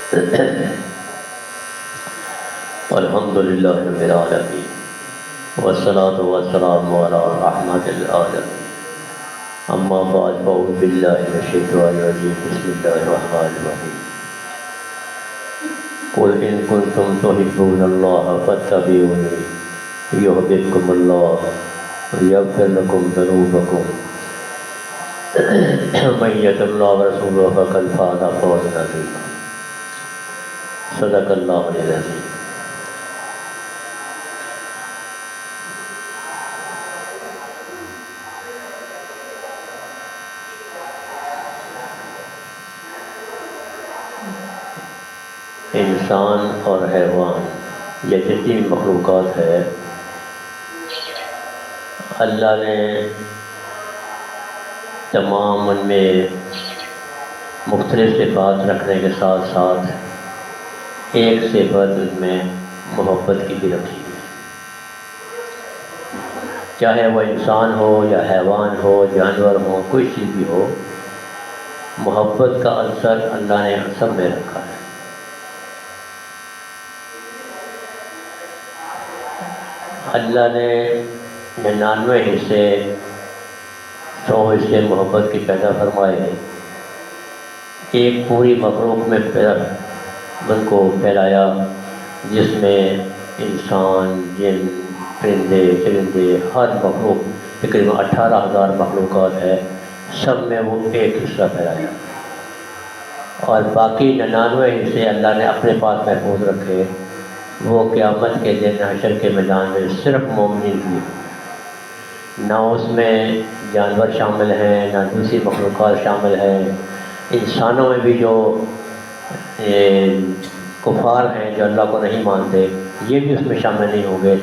الحمد للہ رب العالمین والصلاة والسلام علی رحمت العالمین اما بعد فاعوذ باللہ من الشیطان الرجیم بسم اللہ الرحمن الرحیم قل ان کنتم تحبون اللہ فاتبعونی یحببکم اللہ ویغفر لکم ذنوبکم من یطع اللہ ورسولہ فقد فاز فوزا عظیما۔ صدق اللہ العظیم۔ انسان اور حیوان یہ جتنی مخلوقات ہے، اللہ نے تمام ان میں مختلف صفات رکھنے کے ساتھ ساتھ ایک صفت ان میں محبت کی بھی رکھی ہے۔ چاہے وہ انسان ہو یا حیوان ہو، جانور ہو، کوئی چیز بھی ہو، محبت کا عنصر اللہ نے سب میں رکھا ہے۔ اللہ نے 99 حصے 100 حصے محبت کی پیدا فرمائے، ایک پوری مخلوق میں ان کو پھیلایا، جس میں انسان، جن، پرندے، چرندے، ہر مخلوق تقریباً 18,000 مخلوقات ہے، سب میں وہ ایک حصہ پھیلایا، اور باقی 99 حصے اللہ نے اپنے پاس محفوظ رکھے۔ وہ قیامت کے دن حشر کے میدان میں صرف مومنین کی، نہ اس میں جانور شامل ہیں، نہ دوسری مخلوقات شامل ہیں، انسانوں میں بھی جو کفار ہیں، جو اللہ کو نہیں مانتے، یہ بھی اس میں شامل نہیں ہوں گے۔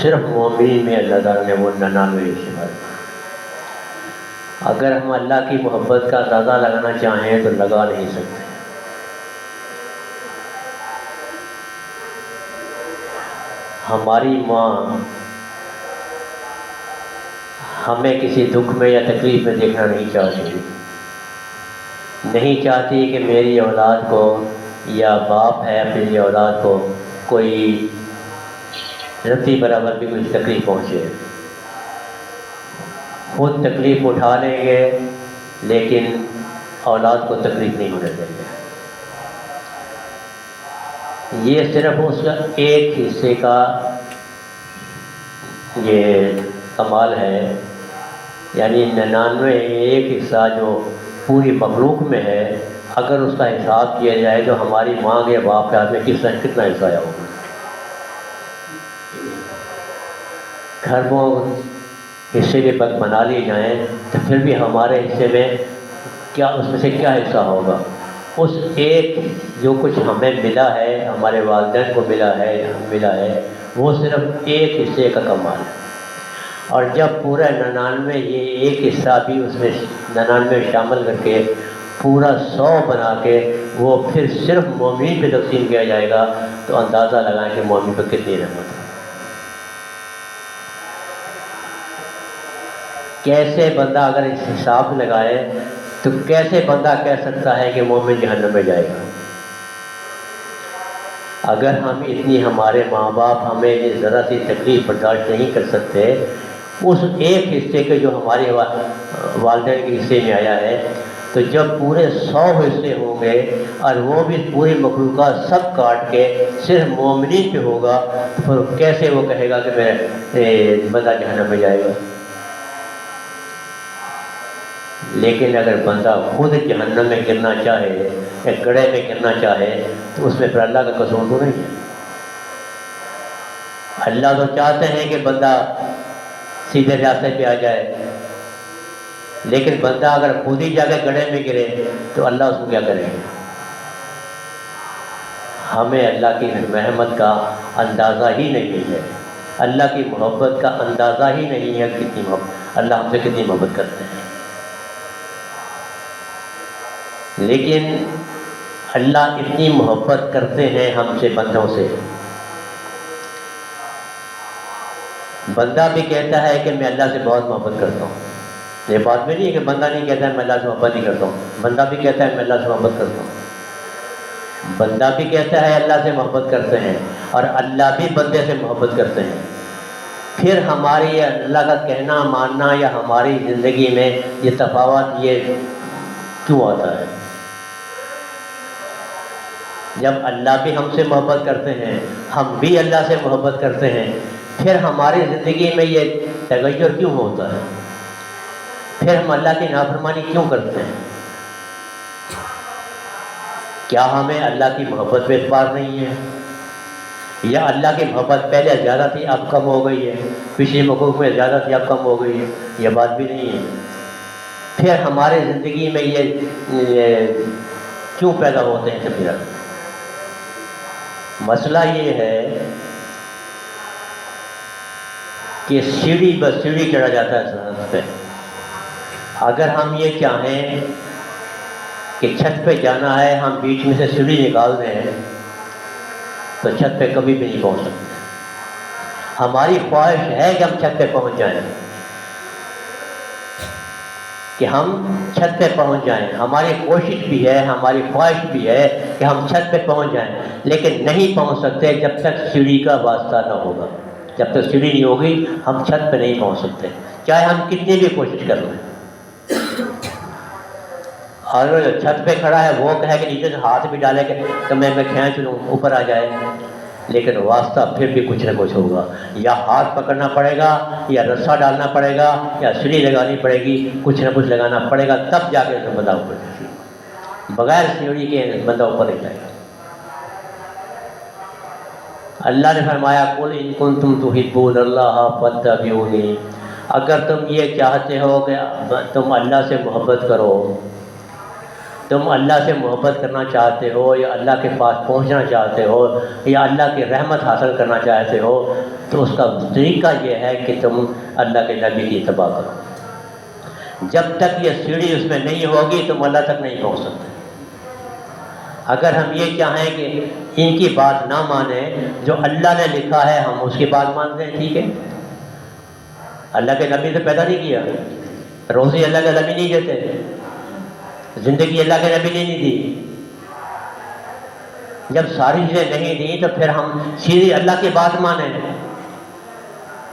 صرف مومنین میں اللہ تعالیٰ نے وہ 99 حصے بھرے۔ اگر ہم اللہ کی محبت کا اندازہ لگانا چاہیں تو لگا نہیں سکتے۔ ہماری ماں ہمیں کسی دکھ میں یا تکلیف میں دیکھنا نہیں چاہتی کہ میری اولاد کو، یا باپ ہے اپنی اولاد کو کوئی رتی برابر بھی کوئی تکلیف پہنچے۔ خود تکلیف اٹھا لیں گے لیکن اولاد کو تکلیف نہیں ہونے دیں گے۔ یہ صرف اس ایک حصے کا یہ کمال ہے، یعنی 99 ایک حصہ جو پوری مخلوق میں ہے، اگر اس کا حساب کیا جائے تو ہماری ماں کے باپ کے ہاتھ میں کتنا حصہ آیا ہوگا۔ گھروں حصے کے بد بنا لیے جائیں تو پھر بھی ہمارے حصے میں کیا، اس میں سے کیا حصہ ہوگا؟ اس ایک جو کچھ ہمیں ملا ہے، ہمارے والدین کو ملا ہے، وہ صرف ایک حصے کا کمال ہے۔ اور جب پورا 99 یہ ایک حصہ بھی اس میں 99 شامل کر کے پورا 100 بنا کے وہ پھر صرف مومن پہ تقسیم کیا جائے گا، تو اندازہ لگائیں کہ مومن پہ کتنی رحمت ہے۔ کیسے بندہ اگر اس حساب لگائے تو کیسے بندہ کہہ سکتا ہے کہ مومن جہنم میں جائے گا؟ اگر ہم اتنی، ہمارے ماں باپ ہمیں یہ ذرا سی تکلیف برداشت نہیں کر سکتے، اس ایک حصے کے جو ہمارے والدین کے حصے میں آیا ہے، تو جب پورے 100 حصے ہوں گے اور وہ بھی پوری مخلوقات سب کاٹ کے صرف مومنین پہ ہوگا، تو پھر کیسے وہ کہے گا کہ میں بندہ جہنم میں جائے گا؟ لیکن اگر بندہ خود جہنم میں گرنا چاہے یا گڑھے میں گرنا چاہے تو اس میں پھر اللہ کا قصور تو نہیں ہے۔ اللہ تو چاہتے ہیں کہ بندہ سیدھے راستے پہ آ جائے، لیکن بندہ اگر خود ہی جا کے گڑھے میں گرے تو اللہ اس کو کیا کرے گا؟ ہمیں اللہ کی رحمت کا اندازہ ہی نہیں ہے، اللہ کی محبت کا اندازہ ہی نہیں ہے، کتنی محبت اللہ ہم سے کتنی محبت کرتے ہیں۔ لیکن اللہ اتنی محبت کرتے ہیں ہم سے، بندوں سے۔ بندہ بھی کہتا ہے کہ میں اللہ سے بہت محبت کرتا ہوں، یہ بات میں نہیں ہے کہ بندہ نہیں کہتا ہے میں اللہ سے محبت نہیں کرتا ہوں، بندہ بھی کہتا ہے میں اللہ سے محبت کرتا ہوں۔ بندہ بھی کہتا ہے اللہ سے محبت کرتے ہیں اور اللہ بھی بندے سے محبت کرتے ہیں، پھر ہماری اللہ کا کہنا ماننا یا ہماری زندگی میں یہ تفاوت یہ کیوں آتا ہے؟ جب اللہ بھی ہم سے محبت کرتے ہیں، ہم بھی اللہ سے محبت کرتے ہیں، پھر ہماری زندگی میں یہ تغیر کیوں ہوتا ہے؟ پھر ہم اللہ کی نافرمانی کیوں کرتے ہیں؟ کیا ہمیں اللہ کی محبت پہ اعتبار نہیں ہے؟ یا اللہ کی محبت پہلے زیادہ تھی اب کم ہو گئی ہے، پچھلے حقوق میں زیادہ تھی اب کم ہو گئی ہے؟ یہ بات بھی نہیں ہے۔ پھر ہمارے زندگی میں یہ کیوں پیدا ہوتے ہیں تفریق؟ مسئلہ یہ ہے کہ سیڑھی بس سیڑھی چڑھا جاتا ہے سڑک پہ۔ اگر ہم یہ چاہیں کہ چھت پہ جانا ہے، ہم بیچ میں سے سیڑھی نکال دیں تو چھت پہ کبھی بھی نہیں پہنچ سکتے۔ ہماری خواہش ہے کہ ہم چھت پہ پہنچ جائیں، کہ ہم چھت پہ پہنچ جائیں، ہماری کوشش بھی ہے، ہماری خواہش بھی ہے کہ ہم چھت پہ پہنچ جائیں، لیکن نہیں پہنچ سکتے جب تک سیڑھی کا واسطہ نہ ہوگا۔ جب تک سیڑھی نہیں ہوگی ہم چھت پہ نہیں پہنچ سکتے، چاہے ہم کتنی بھی کوشش کر لیں۔ اور جو چھت پہ کھڑا ہے وہ کہے کہ نیچے سے ہاتھ بھی ڈالے کہ میں کھینچ لوں اوپر آ جائے، لیکن واسطہ پھر بھی کچھ نہ کچھ ہوگا، یا ہاتھ پکڑنا پڑے گا، یا رسا ڈالنا پڑے گا، یا سیڑھی لگانی پڑے گی، کچھ نہ کچھ لگانا پڑے گا، تب جا کے بندہ اوپر جائے گا۔ بغیر سیڑھی کے بندہ اوپر نہیں جائے گا۔ اللہ نے فرمایا قل ان کنتم تحبون اللہ فاتبعونی، اگر تم یہ چاہتے ہو کہ تم اللہ سے محبت کرو، تم اللہ سے محبت کرنا چاہتے ہو، یا اللہ کے پاس پہنچنا چاہتے ہو، یا اللہ کی رحمت حاصل کرنا چاہتے ہو، تو اس کا طریقہ یہ ہے کہ تم اللہ کے نبی کی اتباع کرو۔ جب تک یہ سیڑھی اس میں نہیں ہوگی تم اللہ تک نہیں پہنچ سکتے۔ اگر ہم یہ چاہیں کہ ان کی بات نہ مانیں، جو اللہ نے لکھا ہے ہم اس کی بات مانتے ہیں، ٹھیک ہے، اللہ کے نبی سے پیدا نہیں کیا، روزی اللہ کے نبی نہیں دیتے، زندگی اللہ کے نبی نے نہیں دی، جب ساری چیزیں نہیں دیں تو پھر ہم سیدھی اللہ کی بات مانیں۔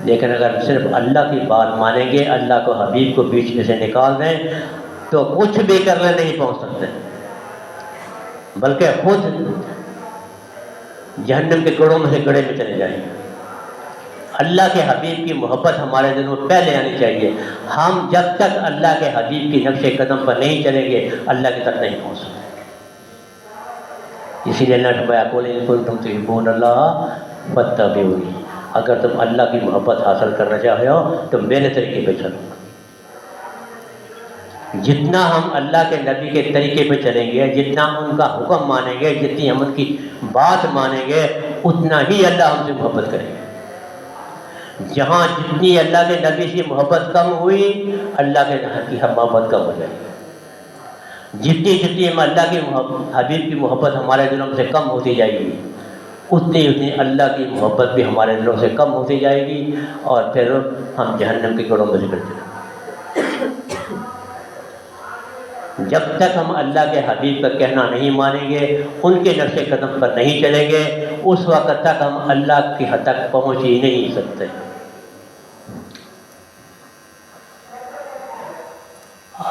لیکن اگر صرف اللہ کی بات مانیں گے، اللہ کو حبیب کو بیچ میں سے نکال دیں، تو کچھ بھی کرنے نہیں پہنچ سکتے، بلکہ خود جہنم کے گڑھوں میں سے گڑھے میں چلے جائیں گے۔ اللہ کے حبیب کی محبت ہمارے دلوں میں پہلے آنی چاہیے۔ ہم جب تک اللہ کے حبیب کی نقش قدم پر نہیں چلیں گے اللہ کی تک نہیں پہنچ سکتے۔ اسی لیے اللہ نے فرمایا قل ان کنتم تحبون اللہ فاتبعونی، اگر تم اللہ کی محبت حاصل کرنا چاہتے ہو تو میرے طریقے پہ چلو۔ جتنا ہم اللہ کے نبی کے طریقے پہ چلیں گے، جتنا ان کا حکم مانیں گے، جتنی ہم ان کی بات مانیں گے، اتنا ہی اللہ ہم سے محبت کریں گے۔ جہاں جتنی اللہ کے نبی سے محبت کم ہوئی، اللہ کی محبت کم ہو جائے گی۔ جتنی جتنی ہم اللہ کی حبیب کی محبت ہمارے دلوں سے کم ہوتی جائے گی، اتنی اتنی اللہ کی محبت بھی ہمارے دلوں سے کم ہوتی جائے گی، اور پھر ہم جہنم کے گڑھوں میں سے گرتے جائیں گے۔ جب تک ہم اللہ کے حبیب کا کہنا نہیں مانیں گے، ان کے نقش قدم پر نہیں چلیں گے، اس وقت تک ہم اللہ کی حد تک پہنچ ہی نہیں سکتے۔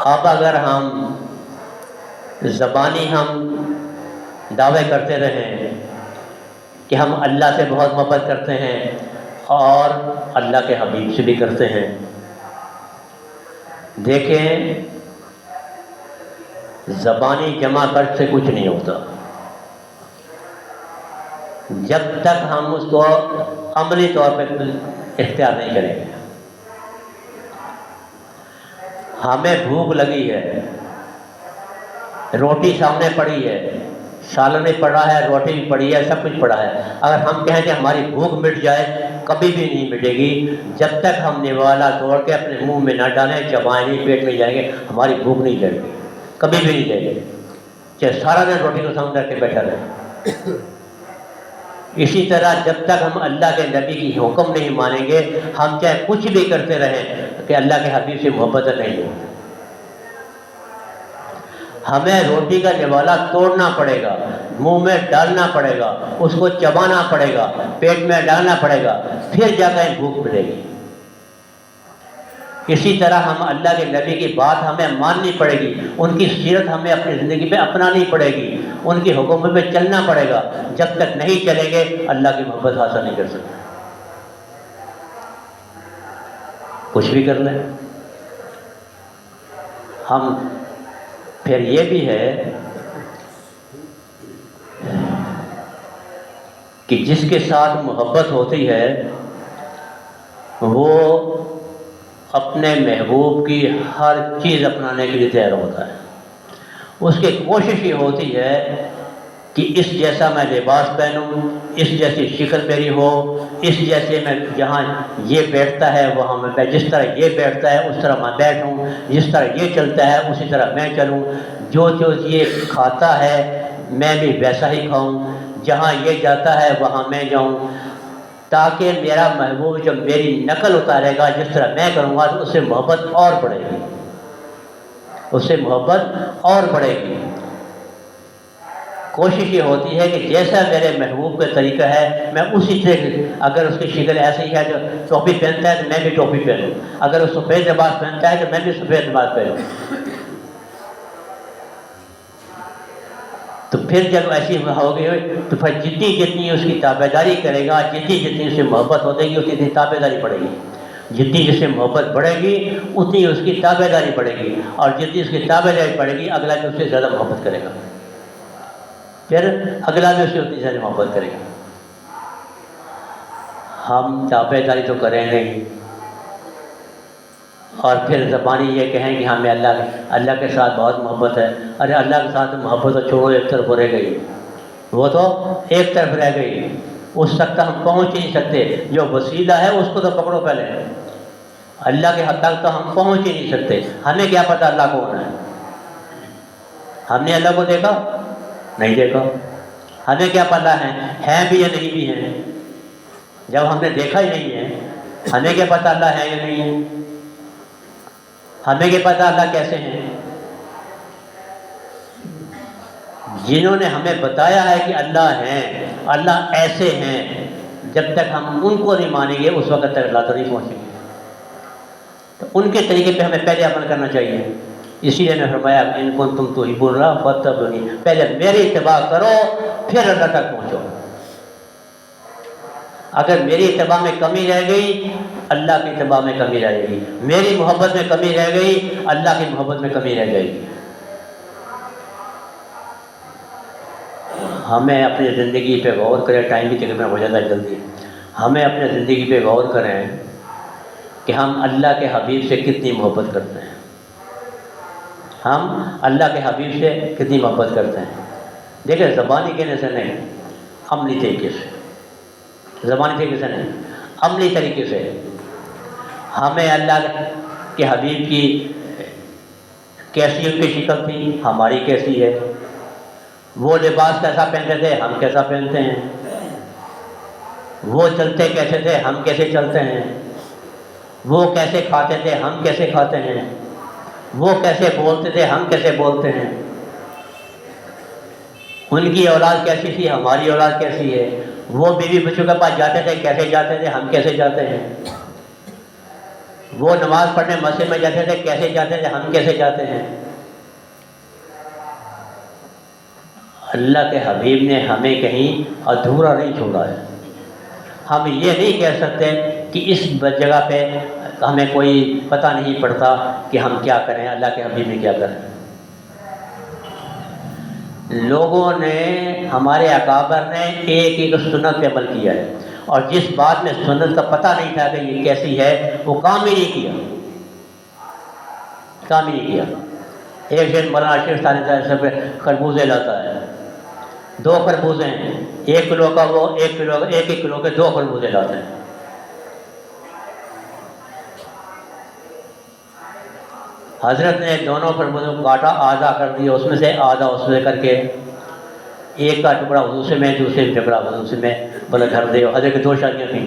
اب اگر ہم زبانی دعوے کرتے رہیں کہ ہم اللہ سے بہت محبت کرتے ہیں اور اللہ کے حبیب سے بھی کرتے ہیں، دیکھیں زبانی جمع خرچ سے کچھ نہیں ہوتا جب تک ہم اس کو عملی طور پہ اختیار نہیں کریں گے۔ ہمیں بھوک لگی ہے، روٹی سامنے پڑی ہے، سالن بھی پڑا ہے، روٹی بھی پڑی ہے، سب کچھ پڑا ہے، اگر ہم کہیں کہ ہماری بھوک مٹ جائے، کبھی بھی نہیں مٹے گی جب تک ہم نوالا توڑ کے اپنے منہ میں نہ ڈالیں، چبائیں نہیں، پیٹ میں جائیں گے، ہماری بھوک نہیں جائے گی، کبھی بھی نہیں جائے گی، چاہے سارا دن روٹی کو سامنے رکھ کے بیٹھا رہے۔ اسی طرح جب تک ہم اللہ کے نبی کی حکم نہیں مانیں گے، ہم چاہے کچھ بھی کرتے رہیں کہ اللہ کے حبیب سے محبت نہیں ہوتی۔ ہمیں روٹی کا نوالا توڑنا پڑے گا، منہ میں ڈالنا پڑے گا، اس کو چبانا پڑے گا، پیٹ میں ڈالنا پڑے گا، پھر جا کر بھوک ملے گی۔ اسی طرح ہم اللہ کے نبی کی بات ہمیں ماننی پڑے گی، ان کی سیرت ہمیں اپنی زندگی میں اپنانی پڑے گی، ان کی حکم میں چلنا پڑے گا۔ جب تک نہیں چلیں گے اللہ کی محبت حاصل نہیں کر سکتے۔ کچھ بھی کر لیں ہم۔ پھر یہ بھی ہے کہ جس کے ساتھ محبت ہوتی ہے وہ اپنے محبوب کی ہر چیز اپنانے کے لیے تیار ہوتا ہے۔ اس کی کوشش یہ ہوتی ہے کہ اس جیسا میں لباس پہنوں، اس جیسی شکل میری ہو، اس جیسے میں جہاں یہ بیٹھتا ہے وہاں میں جس طرح یہ بیٹھتا ہے اس طرح میں بیٹھوں، جس طرح یہ چلتا ہے اسی طرح میں چلوں، جو یہ کھاتا ہے میں بھی ویسا ہی کھاؤں، جہاں یہ جاتا ہے وہاں میں جاؤں، تاکہ میرا محبوب جب میری نقل اتارے گا جس طرح میں کروں گا تو اس سے محبت اور بڑھے گی، اس سے محبت اور بڑھے گی۔ کوشش یہ ہوتی ہے کہ جیسا میرے محبوب کا طریقہ ہے میں اسی طرح، اگر اس کی شکل ایسی ہے جو ٹوپی پہنتا ہے تو میں بھی ٹوپی پہنوں، اگر وہ سفید لباس پہنتا ہے تو میں بھی سفید لباس پہنوں۔ تو پھر جب ایسی ہوگی تو پھر جتنی اس کی تابع داری کرے گا، جتنی اس سے محبت ہوتے گی اتنی تابع داری بڑھے گی، جتنی جس سے محبت بڑھے گی اتنی اس کی تابع داری بڑھے گی، اور جتنی اس کی تابع داری بڑھے گی اگلا بھی اس سے زیادہ محبت کرے گا، پھر اگلا بھی اس سے اتنی زیادہ محبت کرے گا۔ ہم تابع داری تو کریں نہیں اور پھر زبانی یہ کہیں کہ ہمیں اللہ کے ساتھ بہت محبت ہے۔ ارے اللہ کے ساتھ محبت تو چھوڑو، ایک طرف رہ گئی، وہ تو ایک طرف رہ گئی، اس تک تو ہم پہنچ ہی نہیں سکتے۔ جو وسیلہ ہے اس کو تو پکڑو پہلے، اللہ کے حد تک تو ہم پہنچ ہی نہیں سکتے۔ ہمیں کیا پتہ اللہ کون ہے؟ ہم نے اللہ کو دیکھا نہیں دیکھا، ہمیں کیا پتہ ہے بھی یا نہیں بھی ہے؟ جب ہم نے دیکھا ہی نہیں ہے ہمیں کیا پتہ اللہ ہے یا نہیں ہے؟ ہمیں کیا پتہ اللہ کیسے ہیں؟ جنہوں نے ہمیں بتایا ہے کہ اللہ ہیں، اللہ ایسے ہیں، جب تک ہم ان کو نہیں مانیں گے اس وقت تک اللہ تو نہیں پہنچیں گے۔ تو ان کے طریقے پہ ہمیں پہلے عمل کرنا چاہیے۔ اسی لیے نے فرمایا ان کنتم تحبون اللہ فاتبعونی، پہلے میری اتباع کرو پھر اللہ تک پہنچو۔ اگر میری اتباع میں کمی رہ گئی اللہ کی اتباع میں کمی رہے گی، میری محبت میں کمی رہ گئی اللہ کی محبت میں کمی رہ جائے گی۔ ہمیں اپنی زندگی پہ غور کریں، ٹائم بھی تقریباً ہو جاتا ہے جلدی، ہمیں اپنے زندگی پہ غور کریں کہ ہم اللہ کے حبیب سے کتنی محبت کرتے ہیں، ہم اللہ کے حبیب سے کتنی محبت کرتے ہیں۔ دیکھیں زبانی کہنے سے نہیں، عملی طریقے سے، زبانی طریقے سے نہیں، عملی طریقے سے ہمیں اللہ کے حبیب کی کیسی ان کی شکل تھی، ہماری کیسی ہے، وہ لباس کیسا پہنتے تھے ہم کیسا پہنتے ہیں، وہ چلتے کیسے تھے ہم کیسے چلتے ہیں، وہ کیسے کھاتے تھے ہم کیسے کھاتے ہیں، وہ کیسے بولتے تھے ہم کیسے بولتے ہیں، ان کی اولاد کیسی تھی ہماری اولاد کیسی ہے، وہ بیوی بچوں کے پاس جاتے تھے کیسے جاتے تھے ہم کیسے جاتے ہیں، وہ نماز پڑھنے مسجد میں جاتے تھے کیسے جاتے تھے ہم کیسے جاتے ہیں۔ اللہ کے حبیب نے ہمیں کہیں ادھورا نہیں چھوڑا ہے۔ ہم یہ نہیں کہہ سکتے کہ اس جگہ پہ ہمیں کوئی پتہ نہیں پڑتا کہ ہم کیا کریں، اللہ کے حبیب نے کیا کریں۔ لوگوں نے، ہمارے اکابر نے ایک ایک سنت پہ عمل کیا ہے، اور جس بات میں سنت کا پتہ نہیں تھا کہ یہ کیسی ہے وہ کام ہی نہیں کیا، کام ہی نہیں کیا۔ ایک شیخ مولانا شیخ صاحب خربوزے لاتا ہے، 2 خربوزے ہیں، 1 کلو کا وہ 1 کلو کے 2 خربوزے لاتے ہیں۔ حضرت نے دونوں خربوزوں کو کاٹا، آدھا کر دیا، اس میں سے آدھا اس میں کر کے ایک کا ٹکڑا حضور سے میں، دوسرے ٹکڑا حضور سے میں، بولے گھر دے۔ حضرت کی 2 شادیاں تھیں،